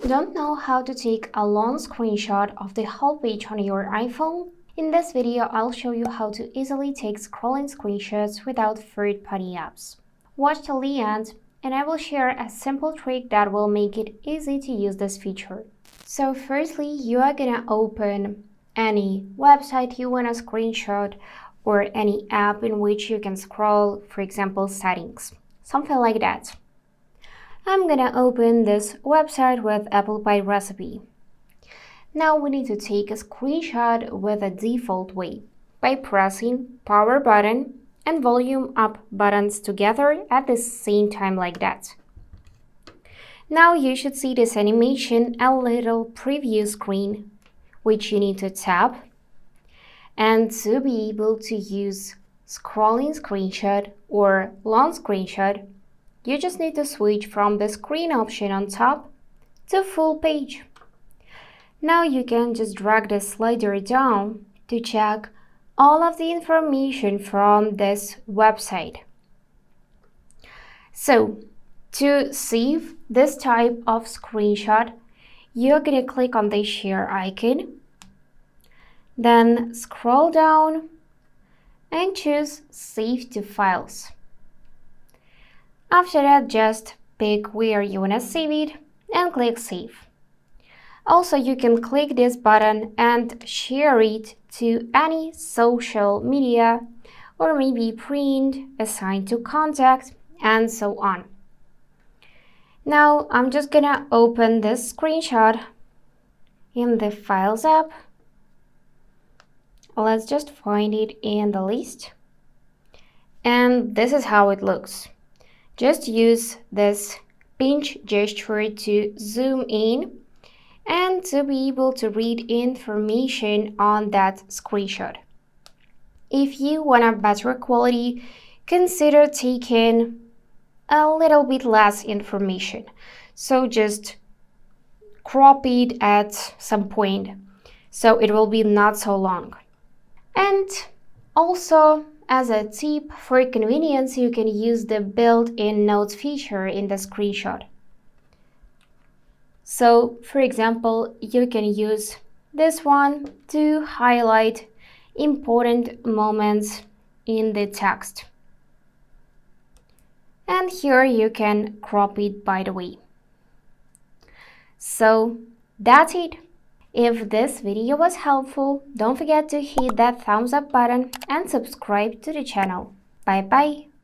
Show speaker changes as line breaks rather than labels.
Don't know how to take a long screenshot of the whole page on your iPhone? In this video, I'll show you how to easily take scrolling screenshots without third-party apps. Watch till the end, and I will share a simple trick that will make it easy to use this feature. So firstly, you are gonna open any website you want to screenshot or any app in which you can scroll, for example, settings, something like that. I'm gonna open this website with apple pie recipe. Now we need to take a screenshot with a default way by pressing power button and volume up buttons together at the same time like that. Now you should see this animation, a little preview screen, which you need to tap. And to be able to use scrolling screenshot or long screenshot, you just need to switch from the screen option on top to full page. Now you can just drag the slider down to check all of the information from this website. So, to save this type of screenshot, you're gonna click on the share icon, then scroll down and choose Save to Files. After that, just pick where you want to save it and click Save. Also, you can click this button and share it to any social media or maybe print, assign to contact, and so on. Now, I'm just gonna open this screenshot in the Files app. Let's just find it in the list. And this is how it looks. Just use this pinch gesture to zoom in and to be able to read information on that screenshot. If you want a better quality, consider taking a little bit less information. So just crop it at some point so it will be not so long. And also, as a tip, for convenience, you can use the built-in notes feature in the screenshot. So, for example, you can use this one to highlight important moments in the text. And here you can crop it, by the way. So, that's it. If this video was helpful, don't forget to hit that thumbs up button and subscribe to the channel. Bye bye!